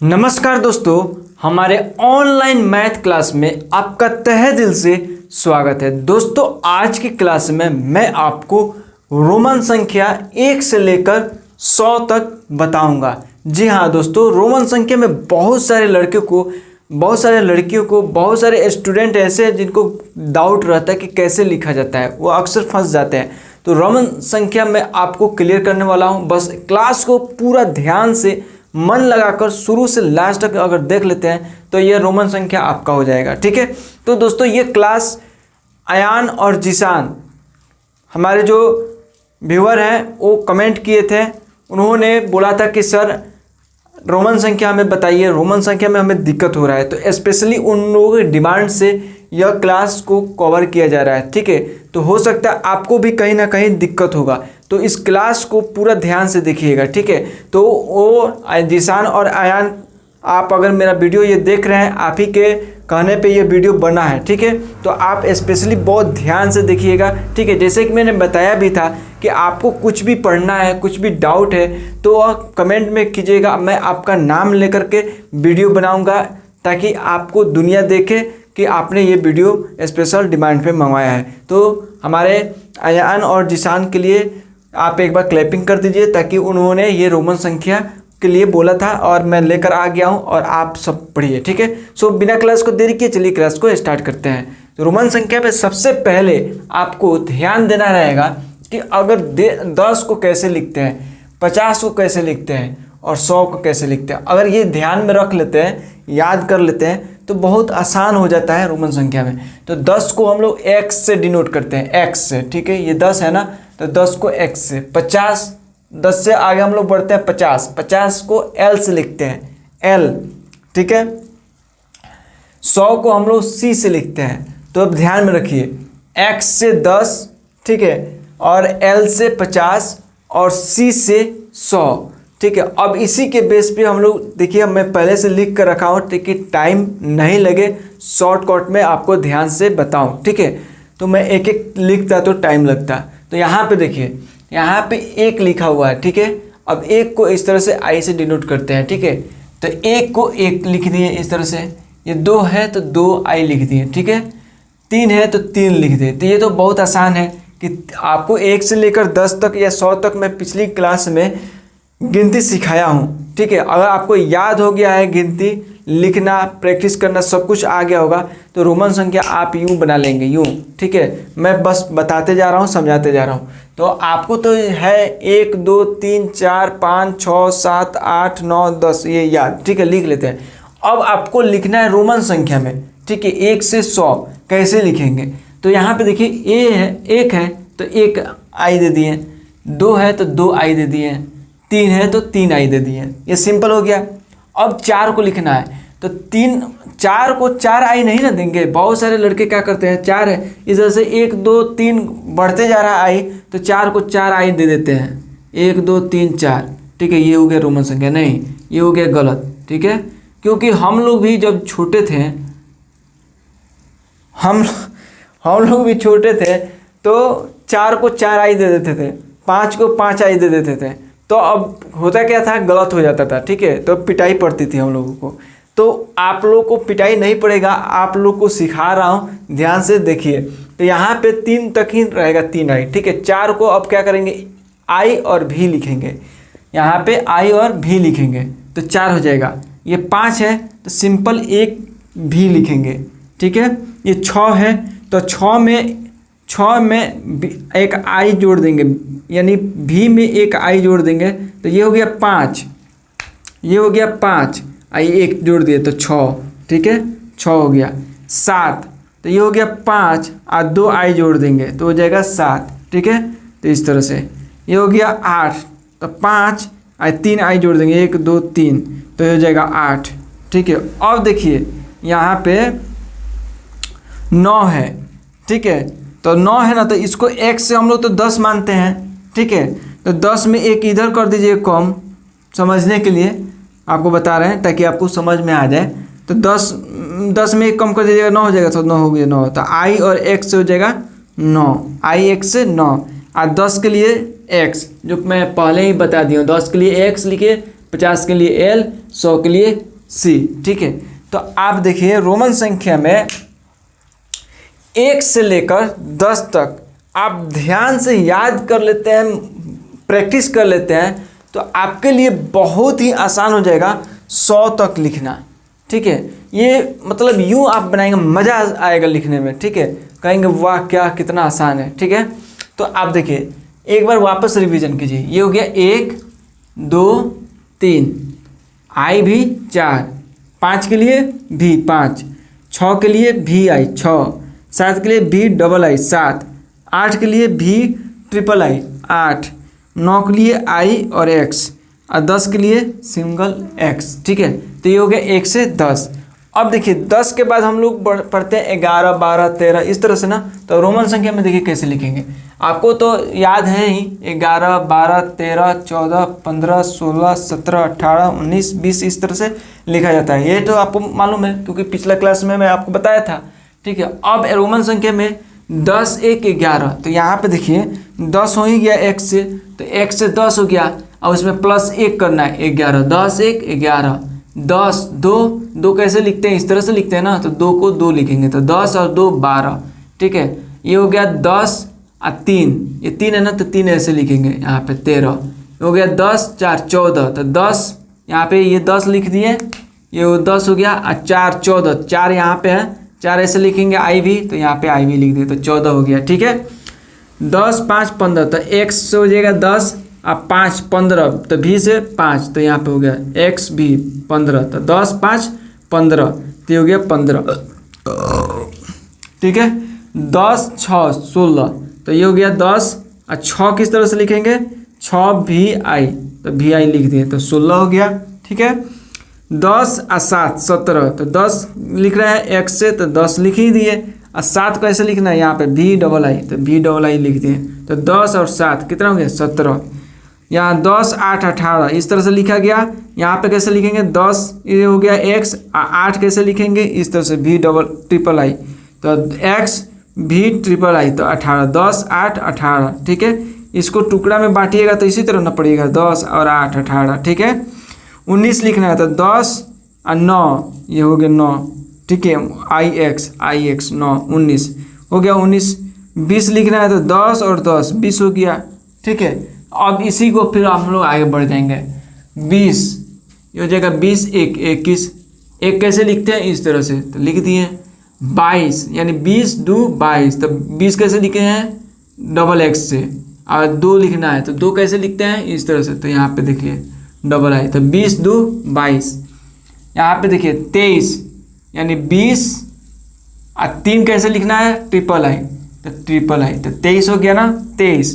नमस्कार दोस्तों, हमारे ऑनलाइन मैथ क्लास में आपका तहे दिल से स्वागत है। दोस्तों आज की क्लास में मैं आपको रोमन संख्या 1 से लेकर 100 तक बताऊंगा। जी हाँ दोस्तों, रोमन संख्या में बहुत सारे लड़कियों को बहुत सारे स्टूडेंट ऐसे हैं जिनको डाउट रहता है कि कैसे लिखा जाता है, वो अक्सर फंस जाते हैं। तो रोमन संख्या मैं आपको क्लियर करने वाला हूँ। बस क्लास को पूरा ध्यान से मन लगाकर शुरू से लास्ट तक अगर देख लेते हैं तो ये रोमन संख्या आपका हो जाएगा। ठीक है, तो दोस्तों ये क्लास अयान और जिशान, हमारे जो व्यूअर हैं वो कमेंट किए थे। उन्होंने बोला था कि सर रोमन संख्या हमें बताइए, रोमन संख्या में हमें दिक्कत हो रहा है। तो स्पेशली उन लोगों की डिमांड से यह क्लास को कवर किया जा रहा है। ठीक है, तो हो सकता है आपको भी कहीं ना कहीं दिक्कत होगा, तो इस क्लास को पूरा ध्यान से देखिएगा। ठीक है, तो वो जिशान और अयान, आप अगर मेरा वीडियो ये देख रहे हैं, आप ही के कहने पे ये वीडियो बना है। ठीक है, तो आप स्पेशली बहुत ध्यान से देखिएगा। ठीक है, जैसे कि मैंने बताया भी था कि आपको कुछ भी पढ़ना है, कुछ भी डाउट है तो कमेंट में कीजिएगा, मैं आपका नाम लेकर के वीडियो बनाऊंगा ताकि आपको दुनिया देखे कि आपने ये वीडियो स्पेशल डिमांड पे मंगवाया है। तो हमारे अयान और जिशान के लिए आप एक बार क्लैपिंग कर दीजिए, ताकि उन्होंने ये रोमन संख्या के लिए बोला था और मैं लेकर आ गया हूँ और आप सब पढ़िए। ठीक है, सो बिना क्लास को देरी किए चलिए क्लास को स्टार्ट करते हैं। तो रोमन संख्या पे सबसे पहले आपको ध्यान देना रहेगा कि अगर 10 को कैसे लिखते हैं, 50 को कैसे लिखते हैं और 100 को कैसे लिखते हैं। अगर ये ध्यान में रख लेते हैं, याद कर लेते हैं तो बहुत आसान हो जाता है रोमन संख्या में। तो 10 को हम लोग x से डिनोट करते हैं, x से। ठीक है, ये 10 है ना, तो 10 को x से। 50, 10 से आगे हम लोग बढ़ते हैं 50 को l से लिखते हैं, l। ठीक है, 100 को हम लोग c से लिखते हैं। तो अब ध्यान में रखिए, x से 10, ठीक है, और l से 50 और c से 100। ठीक है, अब इसी के बेस पे हम लोग देखिए, मैं पहले से लिख कर रखा हूँ ताकि टाइम नहीं लगे, शॉर्टकट में आपको ध्यान से बताऊँ। ठीक है, तो मैं एक एक लिखता तो टाइम लगता। तो यहाँ पे देखिए, यहाँ पे 1 लिखा हुआ है। ठीक है, अब 1 को इस तरह से i से डिनोट करते हैं। ठीक है, तो 1 को 1 लिख दिए इस तरह से। ये 2 है तो 2i लिख दिए। ठीक है, 3 है तो 3 लिख दिए। तो ये तो बहुत आसान है कि आपको 1 से लेकर 10 तक या 100 तक मैं पिछली क्लास में गिनती सिखाया हूँ। ठीक है, अगर आपको याद हो गया है, गिनती लिखना प्रैक्टिस करना सब कुछ आ गया होगा, तो रोमन संख्या आप यूँ बना लेंगे, यूँ। ठीक है, मैं बस बताते जा रहा हूँ, समझाते जा रहा हूँ। तो आपको तो है 1 2 3 4 5 6 7 8 9 10 ये याद। ठीक है, लिख लेते हैं। अब आपको लिखना है रोमन संख्या में। ठीक है, 1 से 100 कैसे लिखेंगे। तो यहाँ पे देखिए, ए है, 1 है तो 1 आई दे दिए, 2 है तो 2 आई दे दिए, 3 है तो 3 आई दे दिए। ये सिंपल हो गया। अब 4 को लिखना है तो 4 को 4 आई नहीं ना देंगे। बहुत सारे लड़के क्या करते हैं, 4 है इस तरह से 1 2 3 बढ़ते जा रहा है आई, तो 4 को 4 आई दे देते हैं, 1 2 3 4। ठीक है, ये हो गया रोमन संख्या, नहीं ये हो गया गलत। ठीक है, क्योंकि हम लोग भी जब छोटे थे, हम लोग भी छोटे थे तो 4 को 4 आई दे देते थे, 5 को 5 आई दे देते थे। तो अब होता क्या था, गलत हो जाता था। ठीक है, तो पिटाई पड़ती थी हम लोगों को। तो आप लोगों को पिटाई नहीं पड़ेगा, आप लोग को सिखा रहा हूँ, ध्यान से देखिए। तो यहाँ पे 3 तक ही रहेगा, 3 आई। ठीक है, 4 को अब क्या करेंगे, आई और भी लिखेंगे, यहाँ पे आई और भी लिखेंगे तो 4 हो जाएगा। ये 5 है तो सिंपल 1 भी लिखेंगे। ठीक है, ये 6 है तो 6 में एक आई जोड़ देंगे, यानी भी में एक आई जोड़ देंगे, तो ये हो गया 5, ये हो गया 5, आई 1 जोड़ दिए तो 6। ठीक है, 6 हो गया। 7 तो ये हो गया 5 और 2 आई जोड़ देंगे तो हो जाएगा 7। ठीक है, तो इस तरह से ये हो गया 8, तो 5 और 3 आई जोड़ देंगे, 1 2 3, तो ये हो जाएगा 8। ठीक है, अब देखिए यहाँ पे 9 है। ठीक है, तो 9 है ना, तो इसको 1 से हम लोग तो 10 मानते हैं। ठीक है, तो 10 में 1 इधर कर दीजिए कम, समझने के लिए आपको बता रहे हैं ताकि आपको समझ में आ जाए। तो 10 में 1 कम कर दीजिएगा, 9 हो जाएगा, तो 9 हो गया 9। तो आई और x से हो जाएगा 9, आई x से 9। और 10 के लिए x, जो मैं पहले ही बता दिया हूँ, 10 के लिए x लिखिए, 50 के लिए l, 100 के लिए सी। ठीक है, तो आप देखिए रोमन संख्या में 1 से लेकर 10 तक आप ध्यान से याद कर लेते हैं, प्रैक्टिस कर लेते हैं, तो आपके लिए बहुत ही आसान हो जाएगा 100 तक लिखना। ठीक है, ये मतलब यूँ आप बनाएंगे, मज़ा आएगा लिखने में। ठीक है, कहेंगे वाह क्या कितना आसान है। ठीक है, तो आप देखिए एक बार वापस रिवीजन कीजिए। ये हो गया 1 2 3, आई भी 4, 5 के लिए भी 5, 6 के लिए भी आई 6, 7 के लिए भी डबल आई 7, 8 के लिए भी ट्रिपल आई 8, 9 के लिए आई और एक्स, और 10 के लिए सिंगल एक्स। ठीक है, तो ये हो गया 1 से 10। अब देखिए 10 के बाद हम लोग पढ़ते हैं 11 12 13 इस तरह से ना। तो रोमन संख्या में देखिए कैसे लिखेंगे, आपको तो याद है ही, 11 12 13 14 15 16 17 18 19 20 इस तरह से लिखा जाता है। ये तो आपको मालूम है क्योंकि पिछला क्लास में मैं आपको बताया था। ठीक है, अब रोमन संख्या में 10 1 11, तो यहाँ पे देखिए 10 हो ही गया 1 से, तो 1 से 10 हो गया, और उसमें प्लस 1 करना है 11, 10 1 11, 10 2 कैसे लिखते हैं, इस तरह से लिखते हैं ना, तो 2 को 2 लिखेंगे, तो 10 और 2 12। ठीक है, ये हो गया 10 और 3, ये 3 है ना, तो 3 ऐसे लिखेंगे यहाँ पे 13, हो गया 10 4 14, तो 10 यहाँ पे ये 10 लिख दिए, ये 10 हो गया, और 4 14, 4 यहाँ पे है, 4 ऐसे लिखेंगे आई भी, तो यहाँ पे आई भी लिख दिए, तो 14 हो गया। ठीक है, 10 5 15, तो x से हो जाएगा 10 और 5 15, तो भी से 5, तो यहाँ पे हो गया x भी 15, तो 10 5 15, तो ये हो गया 15। ठीक है, 10 6 16, तो ये हो गया 10, और 6 किस तरह से लिखेंगे, 6 भी आई, तो भी आई लिख दिए, तो 16 हो गया। ठीक है, 10 और 7 17, तो 10 लिख रहे हैं x से, तो 10 लिख ही दिए, और 7 को ऐसे लिखना है यहाँ पे भी डबल आई, तो भी डबल आई लिख दिए, तो 10 और 7 कितना हो गया 17। यहाँ 10 8 18 इस तरह से लिखा गया। यहाँ पे कैसे लिखेंगे, 10 ये हो गया x, 8 कैसे लिखेंगे, इस तरह से भी डबल ट्रिपल आई, तो x भी ट्रिपल आई, तो 18, 10 8 18। ठीक है, इसको टुकड़ा में बांटिएगा तो इसी तरह ना पड़ेगा, 10 और 8 18। ठीक है, 19 लिखना है, तो 10 और 9 ये हो गया 9। ठीक है, आई एक्स 9 19 हो गया 19। 20 लिखना है, तो 10 और 10 20 हो गया। ठीक है, अब इसी को फिर हम लोग आगे बढ़ जाएंगे। 20 ये हो जाएगा 20 1 21, एक कैसे लिखते हैं, इस तरह से, तो लिख दिए। 22 यानी 20 2 22, तो 20 कैसे लिखे हैं, डबल एक्स से, और 2 लिखना है, तो 2 कैसे लिखते हैं, इस तरह से, तो यहाँ पे देखिए डबल आई, तो 20 2 22। यहाँ पे देखिए 23 यानी 20 और 3 कैसे लिखना है, ट्रिपल आई, तो ट्रिपल आई, तो 23 हो गया ना 23।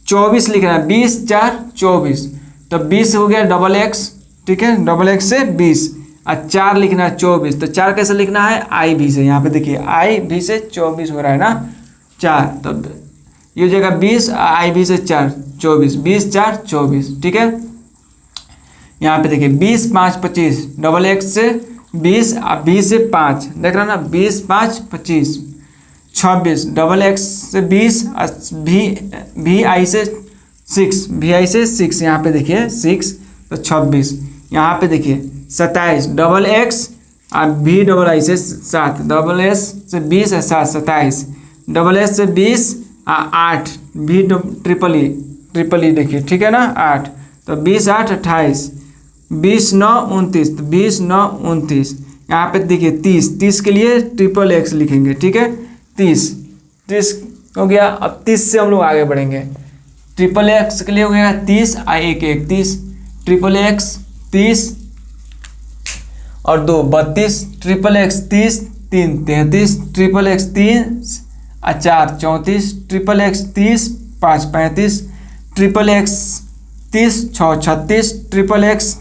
24 लिखना है, 20 4 24, तो 20 हो गया डबल एक्स। ठीक है, डबल एक्स से 20, और 4 लिखना है 24, तो 4 कैसे लिखना है, आई भी से, यहाँ पे देखिए आई भी से 24 हो रहा है ना 4, तो ये हो जाएगा 20 आई भी से 4 24, 20 4 24। ठीक है, यहाँ पे देखिए 20 5 25, डबल एक्स से 20 और 20 से 5, देख रहे ना, 20 5 25 26, डबल एक्स से 20 और भी आई से 6, भी आई से 6, यहाँ पे देखिए 6, तो 26। यहाँ पे देखिए 27, डबल एक्स और भी डबल आई से 7, डबल एस से 20 और 7 27, डबल एस से 20 और 8, भी ट्रिपल ई देखिए। ठीक है ना 8, तो 20 8 28, 20 9 29, तो 20 9 29। यहाँ पे देखिए 30 के लिए ट्रिपल एक्स लिखेंगे। ठीक है, 30 हो गया। अब 30 से हम लोग आगे बढ़ेंगे, ट्रिपल एक्स के लिए हो गया 30 और 1 31, ट्रिपल एक्स 30 और 2 32, ट्रिपल एक्स 30 3 33, ट्रिपल एक्स 30 और 4 34, triple x 30 5 35, triple x 30 6 36, triple x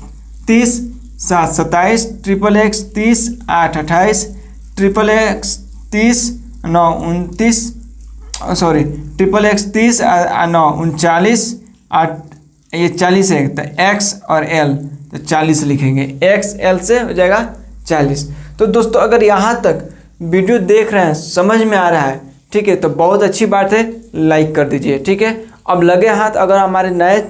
30 7 27, triple x 30 8 28, triple x 30 9 29, sorry triple x 30 9 39, और ये 40 है, तो एक्स और एल, तो 40 लिखेंगे, एक्स एल से हो जाएगा 40। तो दोस्तों अगर यहाँ तक वीडियो देख रहे हैं, समझ में आ रहा है, ठीक है, तो बहुत अच्छी बात है, लाइक कर दीजिए। ठीक है, अब लगे हाथ अगर हमारे नए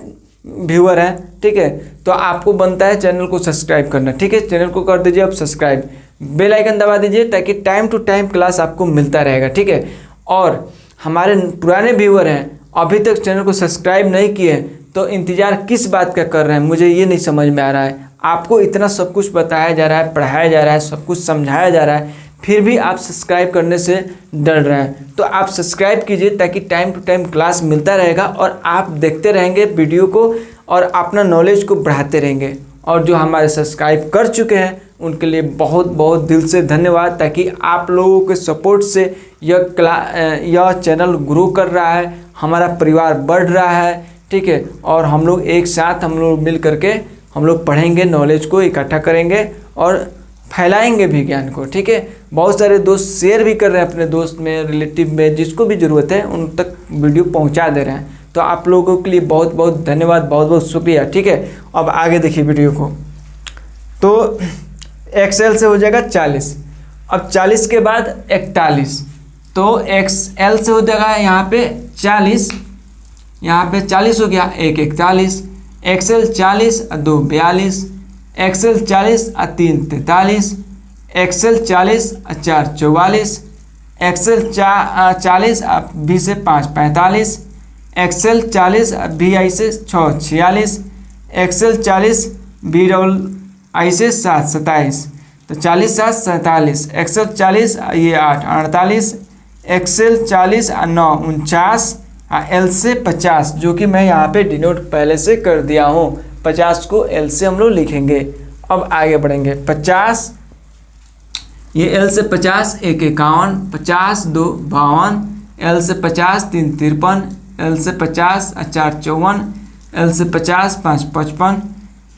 व्यूअर हैं, ठीक है, तो आपको बनता है चैनल को सब्सक्राइब करना, ठीक है। चैनल को कर दीजिए आप सब्सक्राइब, बेल आइकन दबा दीजिए ताकि टाइम टू टाइम क्लास आपको मिलता रहेगा, ठीक है। और हमारे पुराने व्यूअर हैं अभी तक चैनल को सब्सक्राइब नहीं किए तो इंतज़ार किस बात का कर रहे हैं, मुझे ये नहीं समझ में आ रहा है। आपको इतना सब कुछ बताया जा रहा है, पढ़ाया जा रहा है, सब कुछ समझाया जा रहा है, फिर भी आप सब्सक्राइब करने से डर रहे हैं। तो आप सब्सक्राइब कीजिए ताकि टाइम टू टाइम क्लास मिलता रहेगा और आप देखते रहेंगे वीडियो को और अपना नॉलेज को बढ़ाते रहेंगे। और जो हमारे सब्सक्राइब कर चुके हैं उनके लिए बहुत बहुत दिल से धन्यवाद, ताकि आप लोगों के सपोर्ट से यह चैनल ग्रो कर रहा है, हमारा परिवार बढ़ रहा है, ठीक है। और हम लोग एक साथ हम लोग मिल करके हम लोग पढ़ेंगे, नॉलेज को इकट्ठा करेंगे और फैलाएंगे भी ज्ञान को, ठीक है। बहुत सारे दोस्त शेयर भी कर रहे हैं अपने दोस्त में, रिलेटिव में, जिसको भी ज़रूरत है उन तक वीडियो पहुंचा दे रहे हैं। तो आप लोगों के लिए बहुत बहुत धन्यवाद, बहुत बहुत शुक्रिया, ठीक है। अब आगे देखिए वीडियो को। तो एक्सएल से हो जाएगा 40, अब 40 के बाद 41, तो एक्सएल से हो जाएगा यहाँ पे 40, यहाँ पे 40 हो गया, 1 41, एक्सएल 40 और 2 42, एक्सएल 40 और 3 43, एक्सएल 40 और 4 44, एक्सएल 40 और बी से 5 45, एक्सएल 40 बी आई से 6 46, एक्सएल 40 बी डबल आई से 7 27, तो 40 7 47, एक्सएल 40 ये 8 48, एक्सएल 40 और 9 49, एल से 50, जो कि मैं यहाँ पे डिनोट पहले से कर दिया हूँ। 50 को एल से हम लोग लिखेंगे। अब आगे बढ़ेंगे। 50 ये एल से 50 1 51, 50 2 52, एल से 50 3 53, एल से 50 4 54, एल से 50 5 55,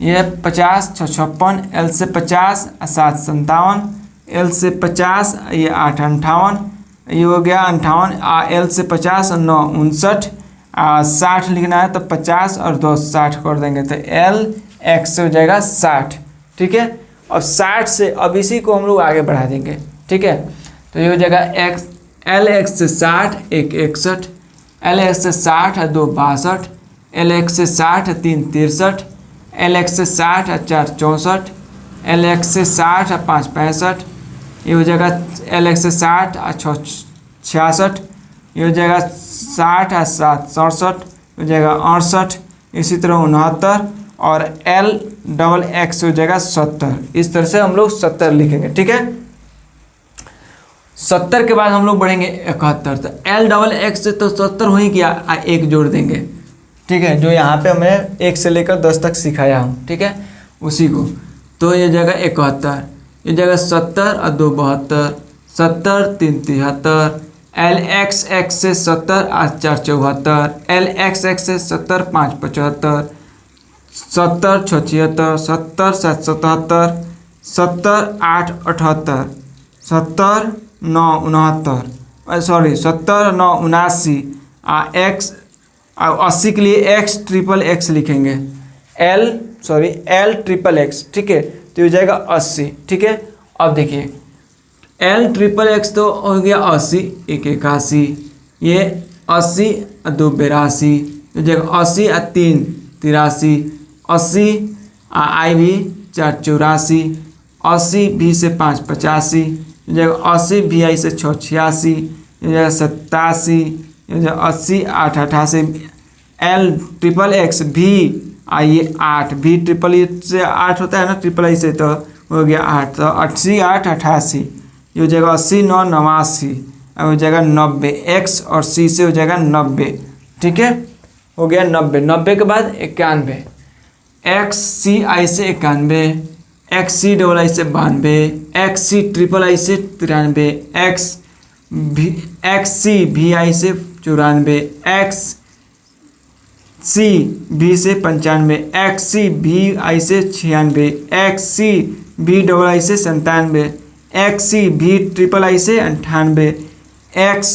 ये 50 6 56, एल से 50 7 57, एल से 50 ये 8 58, ये हो गया 58, एल से 50 और 9 59, 60 लिखना है तो 50 और 2 60 कर देंगे, तो एल एक्स हो जाएगा 60, ठीक है। अब 60 से अब इसी को हम लोग आगे बढ़ा देंगे, ठीक है। तो ये हो जाएगा एक्स, एल एक्स से 60 1 61, एल एक्स से 60 और 2 62, एल एक्स से 60 और 3 63, एल एक्स से 60 और 4 64, एल एक्स से 60 और 5 65, ये हो जाएगा एल एक्स से 60 और 6 66, ये हो जाएगा 60 और 7 67, हो जाएगा 68, इसी तरह 69, और एल डबल एक्स हो जाएगा 70। इस तरह से हम लोग 70 लिखेंगे, ठीक है। 70 के बाद हम लोग बढ़ेंगे 71, तो एल डबल एक्स से तो 70 हो ही गया, एक जोड़ देंगे, ठीक है, जो यहाँ पे हमें 1 से लेकर 10 तक सिखाया हूँ, ठीक है, उसी को। तो ये जगह 71, ये जगह 70 और 2 72, 70 3 73, एल एक्स एक्स से 70 और 4 74, एल एक्स एक्स से 70 5 75, 70 6 76, 70 7 77, 70 8 78, 70 9 69, सॉरी 70 9 79, एक्स 80 के लिए एक्स ट्रिपल एक्स लिखेंगे, एल ट्रिपल एक्स, ठीक है, तो ये जाएगा 80, ठीक है। अब देखिए एल ट्रिपल एक्स तो हो गया 80 1 81, ये 80 और 2 82, तो जगह 80 और 3 83, 80 आई भी 4 84, 80 भी से 5 85, जगह 80 भी आई से 6 86, जगह 87, जगह 80 8 88, एल ट्रिपल एक्स भी आइए 8, भी ट्रिपल से 8 होता है ना, ट्रिपल आई से, तो हो गया 8, तो 80 8 88, ये हो जाएगा 80 9 89, अब हो जाएगा 90, एक्स और सी से हो जाएगा 90, ठीक है, हो गया 90। 90 के बाद 91, एक्स सी आई से 91, एक्स सी डबल आई से 92, एक्स सी ट्रिपल आई से 93, एक्स सी भी आई से 94, एक्स सी बी से 95, एक्स सी भी आई से 96, X C V double I से 97, एक्स सी भी ट्रिपल आई से 98, एक्स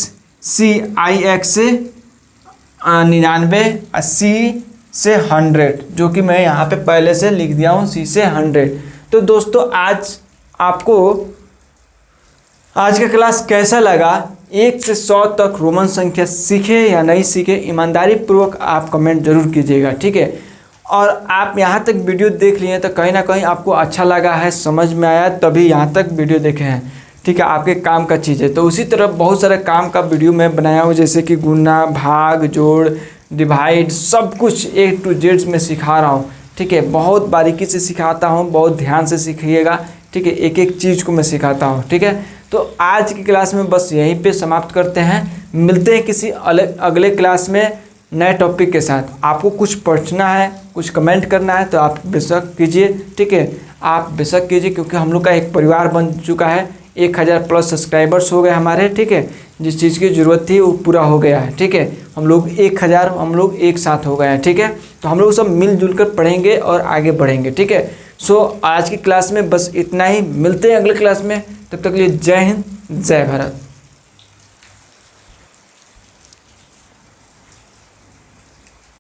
सी आई एक्स से 99, सी से 100, जो कि मैं यहाँ पे पहले से लिख दिया हूँ, सी से 100। तो दोस्तों आज आपको आज का क्लास कैसा लगा, 1 से 100 तक रोमन संख्या सीखे या नहीं सीखे, ईमानदारी पूर्वक आप कमेंट जरूर कीजिएगा, ठीक है। और आप यहाँ तक वीडियो देख लिए तो कहीं ना कहीं आपको अच्छा लगा है, समझ में आया, तभी यहाँ तक वीडियो देखे हैं। ठीक है, आपके काम का चीज़ है। तो उसी तरह बहुत सारे काम का वीडियो मैं बनाया हूँ, जैसे कि गुणा, भाग, जोड़, डिवाइड, सब कुछ A to Z में सिखा रहा हूँ। ठीक है, बहुत बारीकी से सिखाता हूँ, बहुत ध्यान से सीखिएगा। ठीक है, एक एक चीज़ को मैं सिखाता हूँ। ठीक है, तो आज की क्लास में बस यहीं पे समाप्त करते हैं। मिलते हैं किसी अगले क्लास में नए टॉपिक के साथ। आपको कुछ पूछना है, कुछ कमेंट करना है तो आप बेशक कीजिए। ठीक है, आप बेशक कीजिए, क्योंकि हम लोग का एक परिवार बन चुका है। 1000 प्लस सब्सक्राइबर्स हो गए हमारे। ठीक है, जिस चीज़ की ज़रूरत थी वो पूरा हो गया है। ठीक है, हम लोग 1000 हम लोग एक साथ हो गए हैं। ठीक है, तो हम लोग सब मिलजुल कर पढ़ेंगे और आगे बढ़ेंगे। ठीक है, सो आज की क्लास में बस इतना ही। मिलते हैं अगले क्लास में, तब तक के लिए जय हिंद, जय भारत।